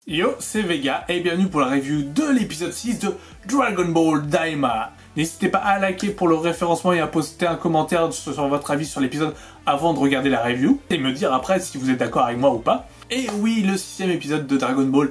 Yo, c'est Vega et bienvenue pour la review de l'épisode 6 de Dragon Ball Daima. N'hésitez pas à liker pour le référencement et à poster un commentaire sur votre avis sur l'épisode avant de regarder la review et me dire après si vous êtes d'accord avec moi ou pas. Et oui, le 6ème épisode de Dragon Ball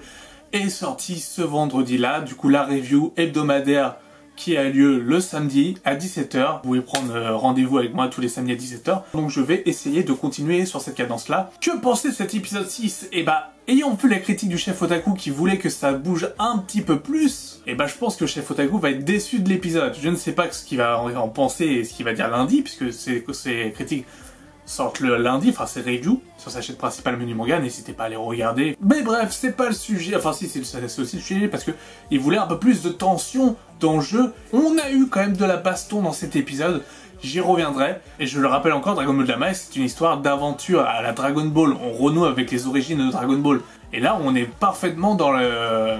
est sorti ce vendredi-là, du coup la review hebdomadaire qui a lieu le samedi à 17 h. Vous pouvez prendre rendez-vous avec moi tous les samedis à 17 h. Donc je vais essayer de continuer sur cette cadence-là. Que pensez de cet épisode 6? Et bah, ayant vu la critique du chef Otaku qui voulait que ça bouge un petit peu plus, et bah je pense que le chef Otaku va être déçu de l'épisode. Je ne sais pas ce qu'il va en penser et ce qu'il va dire lundi, puisque ces critiques sortent le lundi, enfin c'est review sur sa chaîne principale Menu Manga, n'hésitez pas à les regarder. Mais bref, c'est pas le sujet, enfin si, c'est aussi le sujet, parce que il voulait un peu plus de tension dans le jeu. On a eu quand même de la baston dans cet épisode, j'y reviendrai, et je le rappelle encore, Dragon Ball Daima, c'est une histoire d'aventure à la Dragon Ball, on renoue avec les origines de Dragon Ball, et là on est parfaitement dans le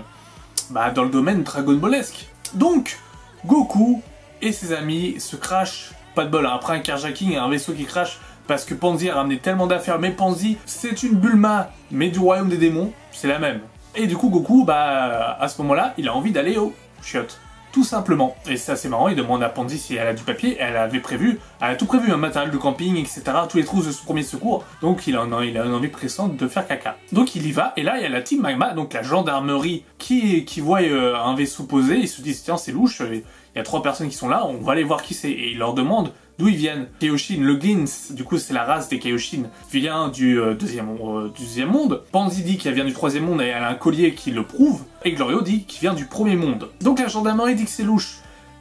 domaine Dragon Ballesque. Donc, Goku et ses amis se crashent, pas de bol, après un carjacking, un vaisseau qui crash, parce que Panzi a ramené tellement d'affaires, mais Panzi, c'est une Bulma, mais du royaume des démons, c'est la même. Et du coup, Goku, à ce moment-là, il a envie d'aller au chiottes. Tout simplement. Et c'est assez marrant, il demande à Panzi si elle a du papier, elle a tout prévu, un matériel de camping, etc., tous les trous de premier secours, donc il a une envie pressante de faire caca. Donc il y va, et là il y a la team Magma, donc la gendarmerie, qui voit un vaisseau posé, ils se disent tiens c'est louche, il y a 3 personnes qui sont là, on va aller voir qui c'est, et ils leur demandent d'où ils viennent. Kaioshin, le Glins, du coup c'est la race des Kaioshin, vient du deuxième monde. Panzi dit qu'elle vient du 3e monde et elle a un collier qui le prouve. Et Glorio dit qu'il vient du 1er monde. Donc la gendarmerie dit que c'est louche,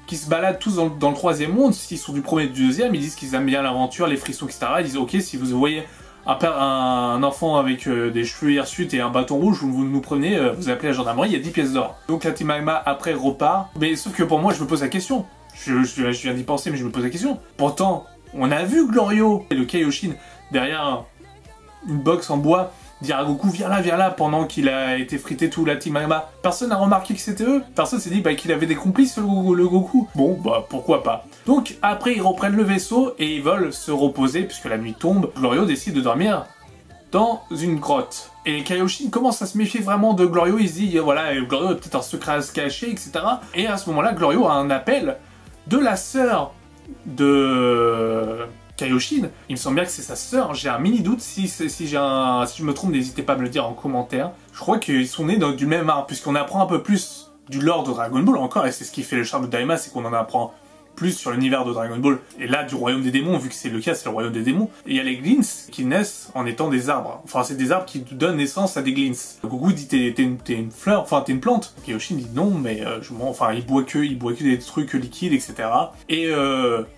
qu'ils se baladent tous dans le 3e monde, s'ils sont du 1er et du 2e, ils disent qu'ils aiment bien l'aventure, les frissons, etc. Ils disent ok, si vous voyez un enfant avec des cheveux hirsutes et un bâton rouge, vous nous prenez, vous appelez la gendarmerie, il y a 10 pièces d'or. Donc la team Magma après repart, mais sauf que pour moi je me pose la question. Je viens d'y penser, mais je me pose la question. Pourtant, on a vu Glorio et le Kaioshin derrière une box en bois dire à Goku viens là, pendant qu'il a été frité tout la team Magma. Personne n'a remarqué que c'était eux. Personne s'est dit qu'il avait des complices le Goku. Bon, pourquoi pas. Donc après ils reprennent le vaisseau et ils veulent se reposer puisque la nuit tombe. Glorio décide de dormir dans une grotte. Et Kaioshin commence à se méfier vraiment de Glorio. Il se dit voilà, Glorio a peut-être un secret à se cacher, etc. Et à ce moment-là, Glorio a un appel de la sœur de Kaioshin. Il me semble bien que c'est sa sœur, j'ai un mini doute, si je me trompe, n'hésitez pas à me le dire en commentaire. Je crois qu'ils sont nés du même arbre, puisqu'on apprend un peu plus du lore de Dragon Ball encore, et c'est ce qui fait le charme de Daima, c'est qu'on en apprend plus sur l'univers de Dragon Ball, et là du royaume des démons, vu que c'est le cas, c'est le royaume des démons. Et il y a les Glins qui naissent en étant des arbres, enfin c'est des arbres qui donnent naissance à des Glins. Goku dit t'es une fleur, enfin t'es une plante. Kaioshin dit non, mais il boit que des trucs liquides, etc. Et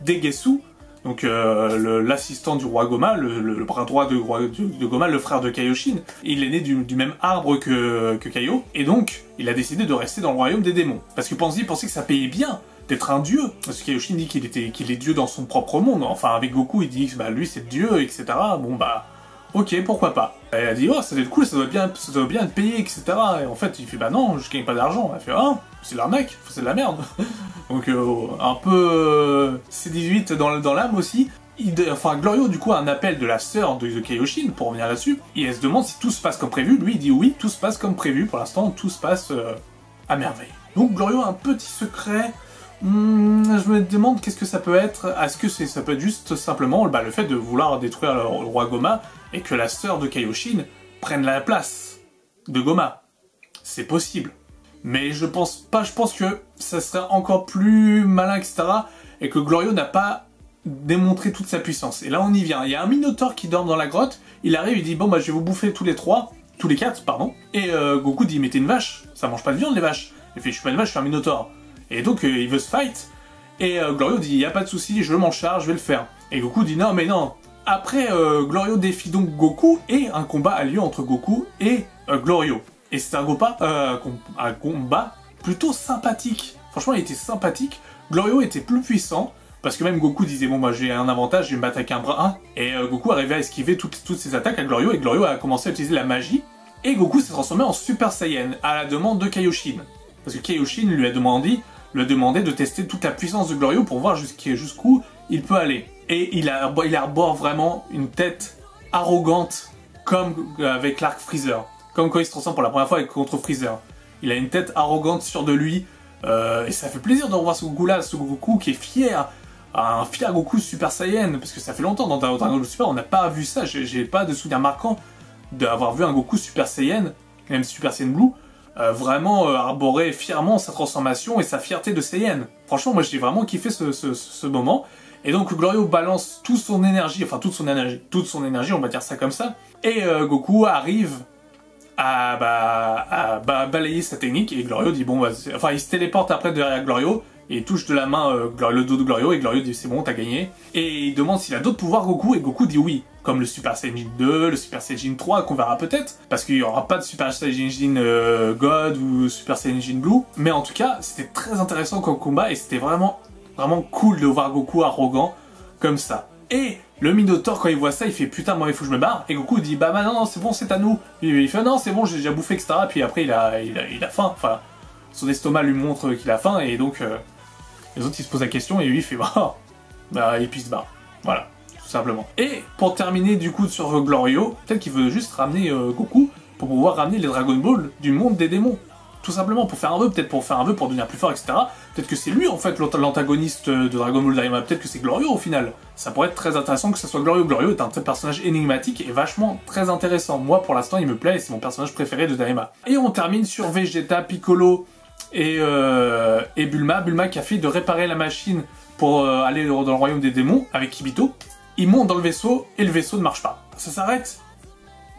Degesu, donc l'assistant du roi Goma, le bras droit de Goma, le frère de Kaioshin, il est né du même arbre que Kaio, et donc il a décidé de rester dans le royaume des démons. Parce que Panzi pensait que ça payait bien d'être un dieu, parce que Kaioshin dit qu'il est dieu dans son propre monde, enfin avec Goku il dit que lui c'est dieu, etc. Bon ok, pourquoi pas. Et elle a dit oh ça doit être cool, ça doit bien être payé, etc. Et en fait il fait non, je gagne pas d'argent. Elle fait c'est l'arnaque, c'est de la merde. Donc un peu C18 dans l'âme aussi. Glorio du coup a un appel de la sœur de Kaioshin pour revenir là-dessus, et elle se demande si tout se passe comme prévu. Lui il dit oui, tout se passe comme prévu, pour l'instant tout se passe à merveille. Donc Glorio a un petit secret. Je me demande qu'est-ce que ça peut être. Est-ce que ça peut être juste simplement le fait de vouloir détruire le roi Goma et que la sœur de Kaioshin prenne la place de Goma? C'est possible. Mais je pense pas, je pense que ça serait encore plus malin, etc. Et que Glorio n'a pas démontré toute sa puissance. Et là on y vient. Il y a un Minotaure qui dort dans la grotte. Il arrive, il dit bon je vais vous bouffer tous les 4, pardon. Et Goku dit mais t'es une vache, ça mange pas de viande les vaches. Il fait je suis pas une vache, je suis un Minotaure. Et donc il veut se fight, et Glorio dit y a pas de souci, je m'en charge, je vais le faire. Et Goku dit non mais non. Après Glorio défie donc Goku, et un combat a lieu entre Goku et Glorio. Et c'est un combat plutôt sympathique. Franchement il était sympathique, Glorio était plus puissant, parce que même Goku disait bon j'ai un avantage, je vais me battre avec un bras 1, et Goku arrivait à esquiver toutes ses attaques à Glorio, et Glorio a commencé à utiliser la magie, et Goku s'est transformé en Super Saiyan, à la demande de Kaioshin. Parce que Kaioshin lui a demandé de tester toute la puissance de Glorio pour voir jusqu'où il peut aller. Et il arbore vraiment une tête arrogante, comme avec l'arc Freezer. Comme quand il se transforme pour la première fois contre Freezer. Il a une tête arrogante, sûre de lui, et ça fait plaisir de revoir ce Goku-là, ce Goku qui est fier, un fier Goku Super Saiyan, parce que ça fait longtemps dans Dragon Ball Super, on n'a pas vu ça, j'ai pas de souvenir marquant d'avoir vu un Goku Super Saiyan, même Super Saiyan Blue, vraiment arborer fièrement sa transformation et sa fierté de Saiyan. Franchement, moi j'ai vraiment kiffé ce moment. Et donc Glorio balance toute son énergie, on va dire ça comme ça. Et Goku arrive à balayer sa technique et Glorio dit bon, enfin il se téléporte après derrière Glorio et il touche de la main le dos de Glorio et Glorio dit c'est bon, t'as gagné. Et il demande s'il a d'autres pouvoirs Goku et Goku dit oui. Comme le Super Saiyan 2, le Super Saiyan 3 qu'on verra peut-être, parce qu'il n'y aura pas de Super Saiyan God ou Super Saiyan Blue. Mais en tout cas, c'était très intéressant comme combat et c'était vraiment cool de voir Goku arrogant comme ça. Et le Minotaur, quand il voit ça, il fait putain, moi il faut que je me barre. Et Goku dit bah non, c'est bon, c'est à nous. Il fait non, c'est bon, j'ai déjà bouffé, etc. Puis après, il a faim. Enfin, son estomac lui montre qu'il a faim et donc les autres ils se posent la question et lui il fait et puis il se barre. Voilà. Tout simplement. Et pour terminer du coup sur Glorio, peut-être qu'il veut juste ramener Goku pour pouvoir ramener les Dragon Ball du monde des démons. Tout simplement pour faire un vœu, peut-être pour faire un vœu pour devenir plus fort, etc. Peut-être que c'est lui en fait l'antagoniste de Dragon Ball Daima, peut-être que c'est Glorio au final. Ça pourrait être très intéressant que ce soit Glorio. Glorio est un personnage énigmatique et vachement très intéressant. Moi pour l'instant il me plaît et c'est mon personnage préféré de Daima. Et on termine sur Vegeta, Piccolo et Bulma. Bulma qui a fait de réparer la machine pour aller dans le royaume des démons avec Kibito. Il monte dans le vaisseau et le vaisseau ne marche pas. Ça s'arrête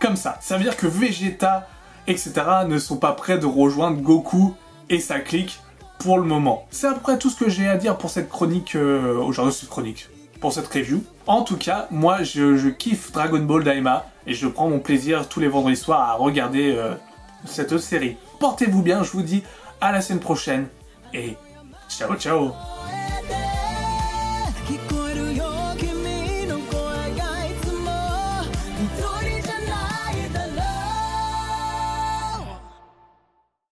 comme ça. Ça veut dire que Vegeta, etc. ne sont pas prêts de rejoindre Goku et sa clique pour le moment. C'est à peu près tout ce que j'ai à dire pour cette chronique, pour cette review. En tout cas, moi je kiffe Dragon Ball Daima et je prends mon plaisir tous les vendredis soirs à regarder cette série. Portez-vous bien, je vous dis à la semaine prochaine et ciao ciao.